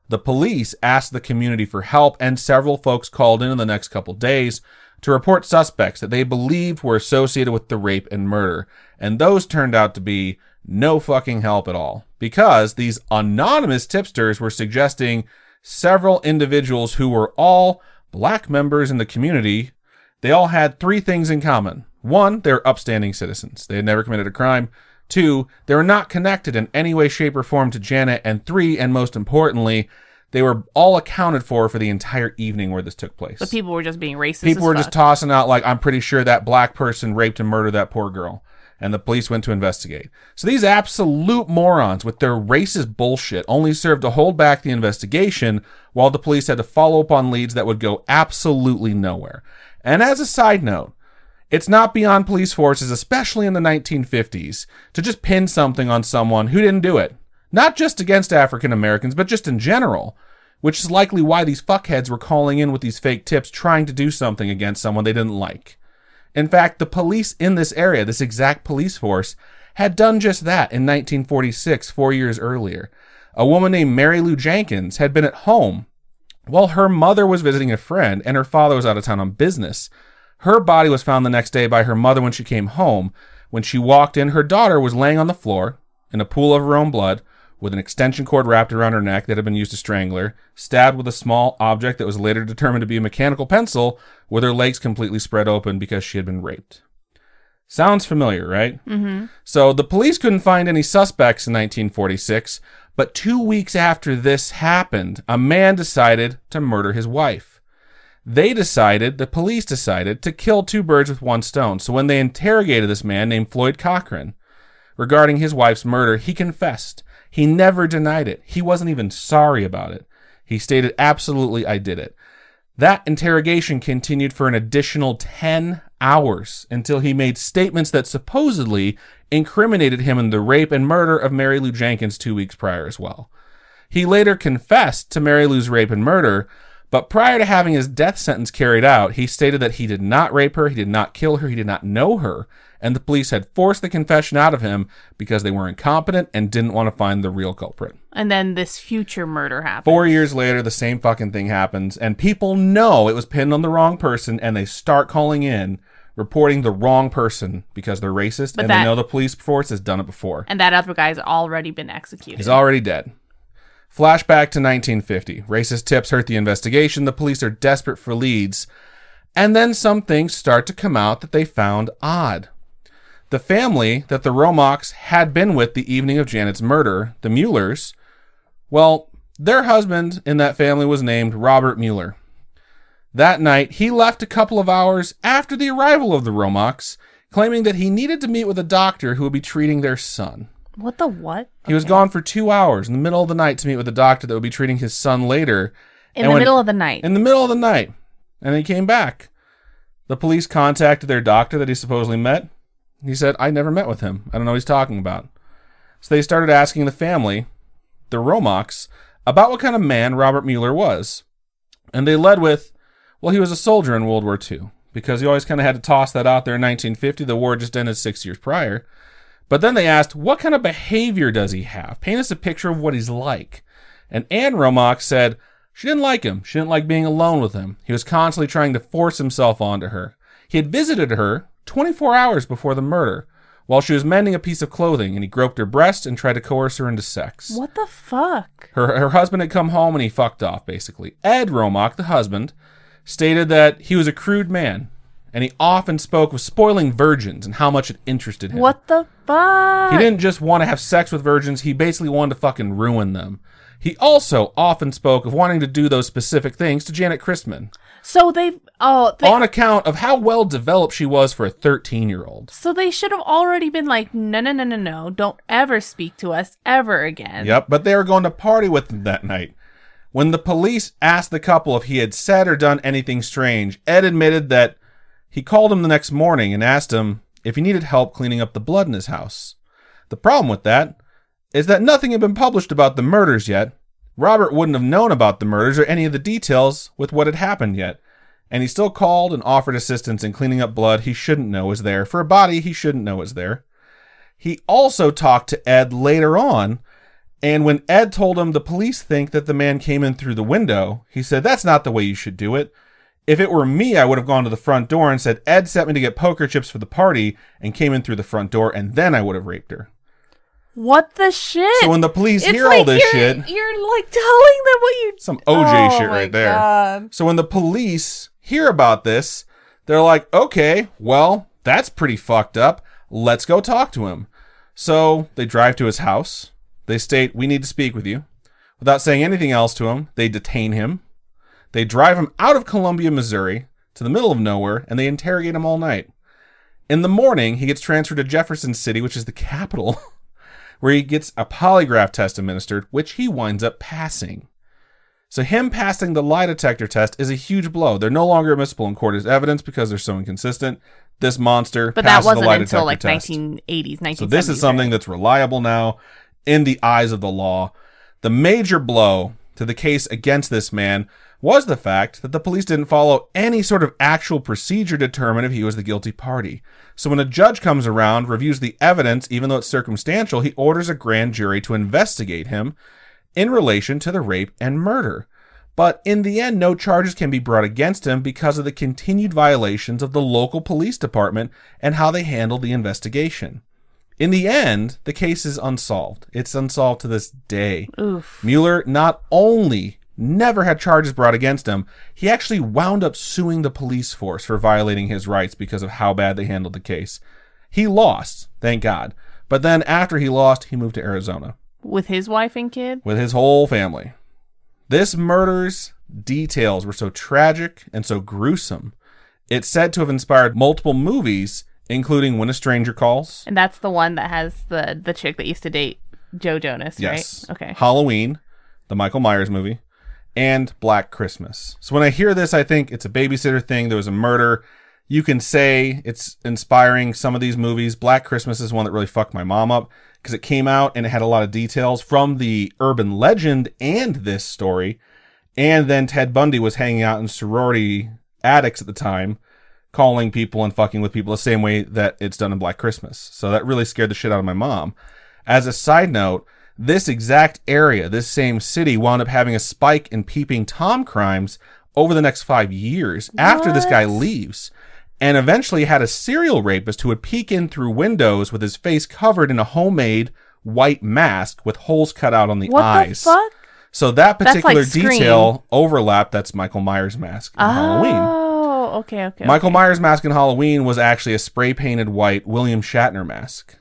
The police asked the community for help, and several folks called in the next couple days to report suspects that they believed were associated with the rape and murder. And those turned out to be no fucking help at all, because these anonymous tipsters were suggesting several individuals who were all black members in the community. They all had 3 things in common. 1, they were upstanding citizens. They had never committed a crime. 2, they were not connected in any way, shape, or form to Janet. And 3, and most importantly, they were all accounted for the entire evening where this took place. But people were just being racist. People were just tossing out I'm pretty sure that black person raped and murdered that poor girl. And the police went to investigate. So these absolute morons with their racist bullshit only served to hold back the investigation while the police had to follow up on leads that would go absolutely nowhere. And as a side note, it's not beyond police forces, especially in the 1950s, to just pin something on someone who didn't do it. Not just against African Americans, but just in general, which is likely why these fuckheads were calling in with these fake tips trying to do something against someone they didn't like. In fact, the police in this area, this exact police force, had done just that in 1946, 4 years earlier. A woman named Mary Lou Jenkins had been at home while her mother was visiting a friend and her father was out of town on business. Her body was found the next day by her mother when she came home. When she walked in, her daughter was laying on the floor in a pool of her own blood with an extension cord wrapped around her neck that had been used to strangle her, stabbed with a small object that was later determined to be a mechanical pencil, with her legs completely spread open because she had been raped. Sounds familiar, right? Mm-hmm. So the police couldn't find any suspects in 1946, but 2 weeks after this happened, a man decided to murder his wife. The police decided to kill two birds with one stone. So when they interrogated this man named Floyd Cochran regarding his wife's murder, he confessed. He never denied it. He wasn't even sorry about it. He stated, absolutely, I did it. That interrogation continued for an additional 10 hours until he made statements that supposedly incriminated him in the rape and murder of Mary Lou Jenkins 2 weeks prior as well. He later confessed to Mary Lou's rape and murder, but prior to having his death sentence carried out, he stated that he did not rape her, he did not kill her, he did not know her, and the police had forced the confession out of him because they were incompetent and didn't want to find the real culprit. And then this future murder happened. 4 years later, the same fucking thing happens, and people know it was pinned on the wrong person, and they start calling in, reporting the wrong person because they're racist, and they know the police force has done it before. And that other guy's already been executed. He's already dead. Flashback to 1950. Racist tips hurt the investigation. The police are desperate for leads. And then some things start to come out that they found odd. The family that the Romachs had been with the evening of Janet's murder, the Muellers, well, their husband in that family was named Robert Mueller. That night, he left a couple of hours after the arrival of the Romachs, claiming that he needed to meet with a doctor who would be treating their son. What the what? He was gone for 2 hours in the middle of the night to meet with a doctor that would be treating his son later. In the middle of the night? In the middle of the night. And he came back. The police contacted their doctor that he supposedly met. He said, I never met with him. I don't know what he's talking about. So they started asking the family, the Romachs, about what kind of man Robert Mueller was. And they led with, well, he was a soldier in World War II. Because he always kind of had to toss that out there in 1950. The war just ended 6 years prior. But then they asked, what kind of behavior does he have? Paint us a picture of what he's like. And Anne Romach said she didn't like him. She didn't like being alone with him. He was constantly trying to force himself onto her. He had visited her 24 hours before the murder while she was mending a piece of clothing, and he groped her breast and tried to coerce her into sex. What the fuck? Her husband had come home and he fucked off, basically. Ed Romach, the husband, stated that he was a crude man, and he often spoke of spoiling virgins and how much it interested him. What the fuck? He didn't just want to have sex with virgins, he basically wanted to fucking ruin them. He also often spoke of wanting to do those specific things to Janet Christman. So on account of how well developed she was for a 13-year-old. So they should have already been like, no, don't ever speak to us ever again. Yep, but they were going to party with them that night. When the police asked the couple if he had said or done anything strange, Ed admitted that he called him the next morning and asked him if he needed help cleaning up the blood in his house. The problem with that is that nothing had been published about the murders yet. Robert wouldn't have known about the murders or any of the details with what had happened yet. And he still called and offered assistance in cleaning up blood he shouldn't know was there for a body he shouldn't know was there. He also talked to Ed later on, and when Ed told him the police think that the man came in through the window, he said, that's not the way you should do it. If it were me, I would have gone to the front door and said, Ed sent me to get poker chips for the party and came in through the front door, and then I would have raped her. What the shit? So when the police hear all this shit... You're like telling them what you... Some OJ shit right there. God. So when the police hear about this, they're like, okay, well, that's pretty fucked up. Let's go talk to him. So they drive to his house. They state, we need to speak with you. Without saying anything else to him, they detain him. They drive him out of Columbia, Missouri, to the middle of nowhere, and they interrogate him all night. In the morning, he gets transferred to Jefferson City, which is the capital, where he gets a polygraph test administered, which he winds up passing. So him passing the lie detector test is a huge blow. They're no longer admissible in court as evidence because they're so inconsistent. This monster passes the lie detector test. But that wasn't until like 1980s, 1970s. So this is something that's reliable now in the eyes of the law. The major blow to the case against this man was the fact that the police didn't follow any sort of actual procedure to determine if he was the guilty party. So when a judge comes around, reviews the evidence, even though it's circumstantial, he orders a grand jury to investigate him in relation to the rape and murder. But in the end, no charges can be brought against him because of the continued violations of the local police department and how they handled the investigation. In the end, the case is unsolved. It's unsolved to this day. Oof. Mueller not only never had charges brought against him, he actually wound up suing the police force for violating his rights because of how bad they handled the case. He lost, thank God. But then after he lost, he moved to Arizona. With his wife and kid? With his whole family. This murder's details were so tragic and so gruesome. It's said to have inspired multiple movies, including When a Stranger Calls. And that's the one that has the chick that used to date Joe Jonas, yes. right? Okay. Halloween, the Michael Myers movie, and Black Christmas. So when I hear this, I think it's a babysitter thing. There was a murder. You can say it's inspiring some of these movies. Black Christmas is one that really fucked my mom up because it came out and it had a lot of details from the urban legend and this story. And then Ted Bundy was hanging out in sorority attics at the time, calling people and fucking with people the same way that it's done in Black Christmas. So that really scared the shit out of my mom. As a side note, this exact area, this same city, wound up having a spike in peeping Tom crimes over the next 5 years after this guy leaves. And eventually had a serial rapist who would peek in through windows with his face covered in a homemade white mask with holes cut out on the eyes. What the fuck? So that particular That's like detail overlapped. That's Michael Myers' mask in Halloween. Oh, okay. Michael Myers' mask in Halloween was actually a spray-painted white William Shatner mask.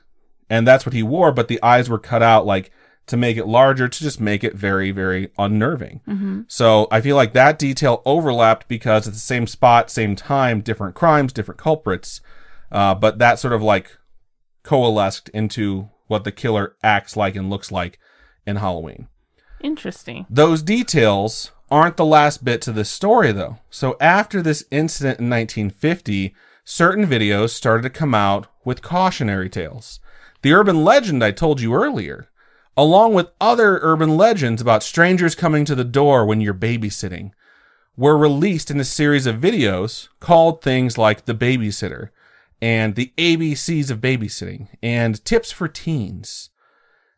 And that's what he wore, but the eyes were cut out like to make it larger, to just make it very, very unnerving. Mm-hmm. So I feel like that detail overlapped because it's the same spot, same time, different crimes, different culprits. But that sort of like coalesced into what the killer acts like and looks like in Halloween. Interesting. Those details aren't the last bit to this story, though. So after this incident in 1950, certain videos started to come out with cautionary tales. The urban legend I told you earlier, along with other urban legends about strangers coming to the door when you're babysitting, were released in a series of videos called things like The Babysitter and The ABCs of Babysitting and Tips for Teens.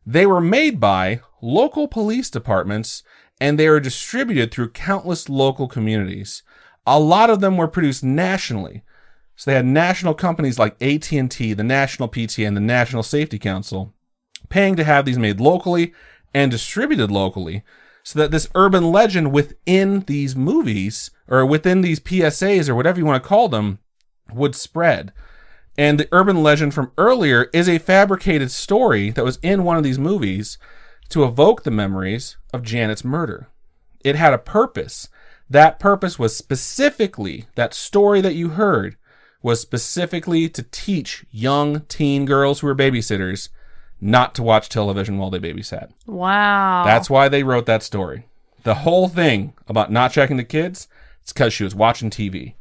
They were made by local police departments and they were distributed through countless local communities. A lot of them were produced nationally. So they had national companies like AT&T, the National PTA, and the National Safety Council paying to have these made locally and distributed locally so that this urban legend within these movies or within these PSAs or whatever you want to call them would spread. And the urban legend from earlier is a fabricated story that was in one of these movies to evoke the memories of Janet's murder. It had a purpose. That purpose was specifically, that story that you heard was specifically to teach young teen girls who were babysitters not to watch television while they babysat. Wow. That's why they wrote that story. The whole thing about not checking the kids, it's because she was watching TV.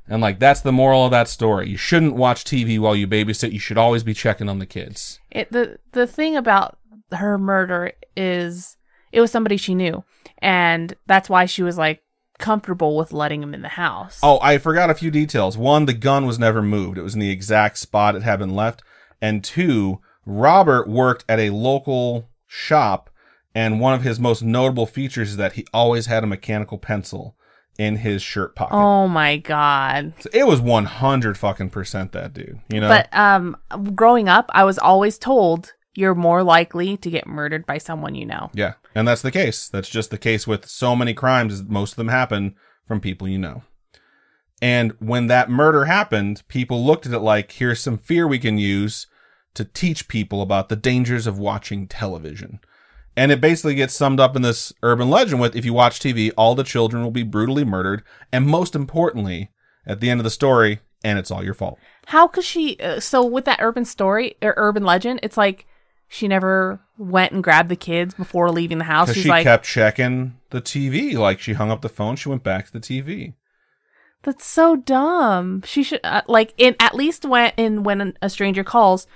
And like, that's the moral of that story. You shouldn't watch TV while you babysit. You should always be checking on the kids. The thing about her murder is it was somebody she knew. And that's why she was like comfortable with letting him in the house. Oh, I forgot a few details. One, the gun was never moved. It was in the exact spot it had been left. And two, Robert worked at a local shop, and one of his most notable features is that he always had a mechanical pencil in his shirt pocket. Oh my God. So it was 100% that dude, you know? But growing up, I was always told you're more likely to get murdered by someone you know. Yeah, and that's the case. That's just the case with so many crimes. Most of them happen from people you know. And when that murder happened, people looked at it like, here's some fear we can use to teach people about the dangers of watching television. And it basically gets summed up in this urban legend with, if you watch TV, all the children will be brutally murdered. And most importantly, at the end of the story, and it's all your fault. How could she... so with that urban story, or urban legend, it's like she never went and grabbed the kids before leaving the house. Because she kept checking the TV. Like, she hung up the phone, she went back to the TV. That's so dumb. She should... at least when a stranger calls...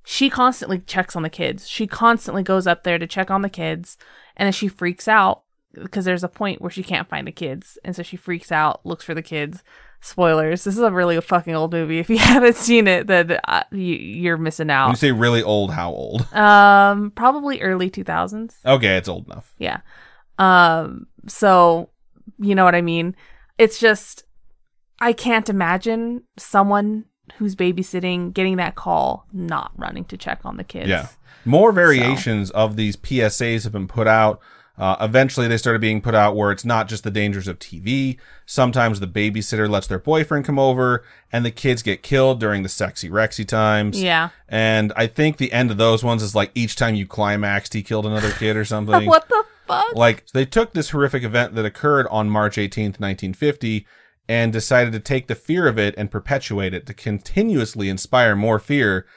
She constantly checks on the kids. She constantly goes up there to check on the kids. And then she freaks out because there's a point where she can't find the kids. And so she freaks out, looks for the kids. Spoilers. This is a really fucking old movie. If you haven't seen it, then you're missing out. When you say really old, how old? Probably early 2000s. Okay, it's old enough. Yeah. So, you know what I mean? It's just, I can't imagine someone who's babysitting getting that call, not running to check on the kids. Yeah. More variations of these PSAs have been put out. Eventually, they started being put out where it's not just the dangers of TV. Sometimes the babysitter lets their boyfriend come over, and the kids get killed during the sexy Rexy times. Yeah. And I think the end of those ones is like each time you climaxed, he killed another kid or something. What the fuck? Like, they took this horrific event that occurred on March 18th, 1950, and decided to take the fear of it and perpetuate it to continuously inspire more fear.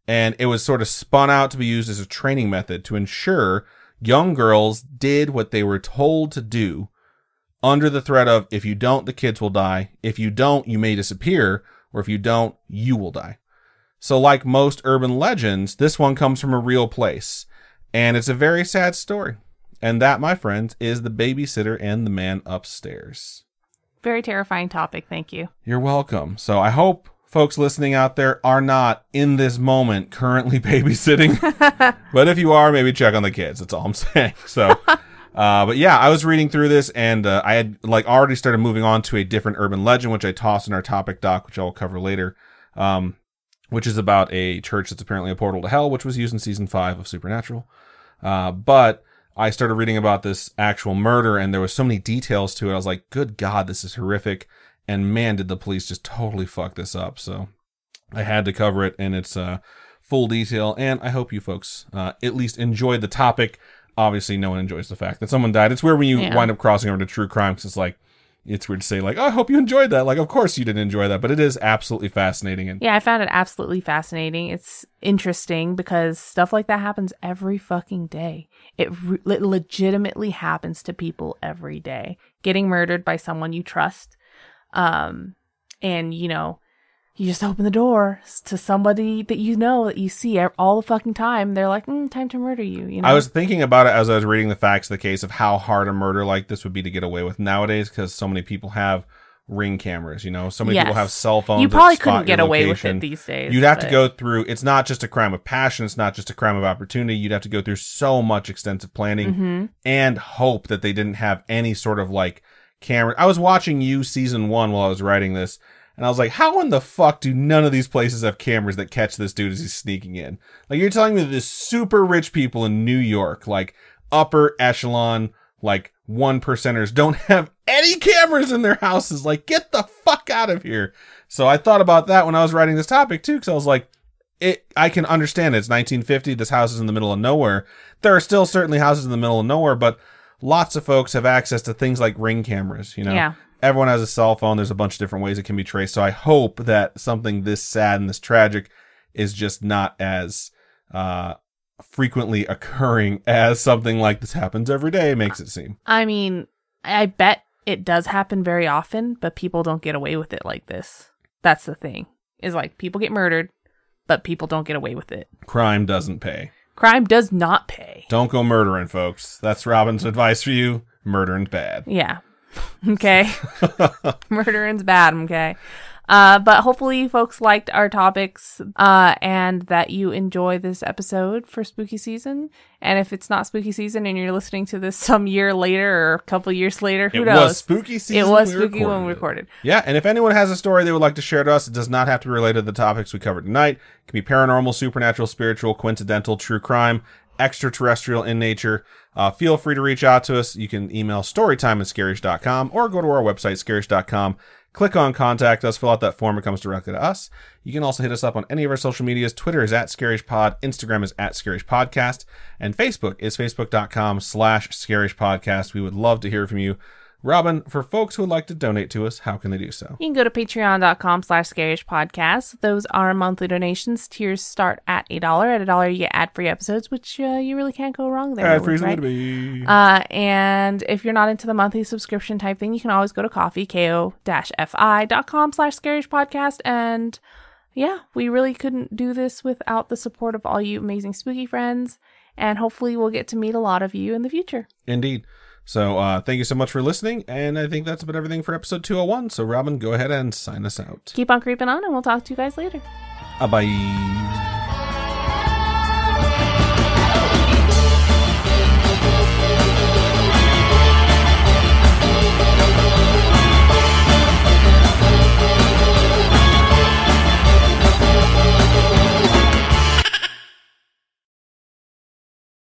And it was sort of spun out to be used as a training method to ensure young girls did what they were told to do under the threat of, if you don't, the kids will die. If you don't, you may disappear. Or if you don't, you will die. So like most urban legends, this one comes from a real place. And it's a very sad story. And that, my friends, is The Babysitter and the Man Upstairs. Very terrifying topic. Thank you. You're welcome. So I hope folks listening out there are not in this moment currently babysitting. But if you are, maybe check on the kids. That's all I'm saying. So, but yeah, I was reading through this, and I had like already started moving on to a different urban legend, which I tossed in our topic doc, which I'll cover later, which is about a church that's apparently a portal to hell, which was used in season 5 of Supernatural. But I started reading about this actual murder, and there was so many details to it. I was like, good God, this is horrific. And man, did the police just totally fuck this up. So I had to cover it in its full detail. And I hope you folks at least enjoyed the topic. Obviously, no one enjoys the fact that someone died. It's weird when you wind up crossing over to true crime, because it's like, it's weird to say, like, oh, I hope you enjoyed that. Like, of course you didn't enjoy that, but it is absolutely fascinating. And yeah, I found it absolutely fascinating. It's interesting because stuff like that happens every fucking day. It legitimately happens to people every day. Getting murdered by someone you trust. And you know, you just open the door to somebody that that you see all the fucking time. They're like, time to murder you. You know? I was thinking about it as I was reading the facts of the case of how hard a murder like this would be to get away with nowadays, because so many people have Ring cameras, you know, so many people have cell phones. You probably couldn't get away with it these days. You'd have to go through, it's not just a crime of passion, it's not just a crime of opportunity. You'd have to go through so much extensive planning and hope that they didn't have any sort of like camera. I was watching season 1 while I was writing this, and I was like, how in the fuck do none of these places have cameras that catch this dude as he's sneaking in? Like, you're telling me that this super rich people in New York, like upper echelon, like 1%ers, don't have any cameras in their houses? Like, get the fuck out of here. So I thought about that when I was writing this topic too, because I was like, I can understand it. It's 1950. This house is in the middle of nowhere. There are still certainly houses in the middle of nowhere, but lots of folks have access to things like Ring cameras, you know? Yeah. Everyone has a cell phone. There's a bunch of different ways it can be traced. So I hope that something this sad and this tragic is just not as frequently occurring as something like this happens every day makes it seem. I mean, I bet it does happen very often, but people don't get away with it like this. That's the thing. Is like, people get murdered, but people don't get away with it. Crime doesn't pay. Crime does not pay. Don't go murdering, folks. That's Robin's advice for you. Murdering's bad. Yeah. Okay. Murdering's bad, okay? But hopefully folks liked our topics and that you enjoy this episode for spooky season. And if it's not spooky season and you're listening to this some year later or a couple years later, who knows? It was spooky season. It was spooky when we recorded. Yeah, and if anyone has a story they would like to share to us, it does not have to be related to the topics we covered tonight. It can be paranormal, supernatural, spiritual, coincidental, true crime, extraterrestrial in nature. Feel free to reach out to us. You can email storytime@scaryish.com or go to our website, scaryish.com. Click on Contact Us, fill out that form, it comes directly to us. You can also hit us up on any of our social medias. Twitter is @ScarishPod, Instagram is @ScarishPodcast, and Facebook is facebook.com/ScarishPodcast. We would love to hear from you. Robin, for folks who would like to donate to us, how can they do so? You can go to patreon.com/ScarishPodcast. Those are monthly donations. Tiers start at $1. At $1, you get ad-free episodes, which you really can't go wrong there. Ad-free right? And if you're not into the monthly subscription type thing, you can always go to coffee, ko-fi.com/ScarishPodcast. And yeah, we really couldn't do this without the support of all you amazing spooky friends. And hopefully we'll get to meet a lot of you in the future. Indeed. So thank you so much for listening, and I think that's about everything for episode 201. So Robin, go ahead and sign us out. Keep on creeping on, and we'll talk to you guys later. Bye.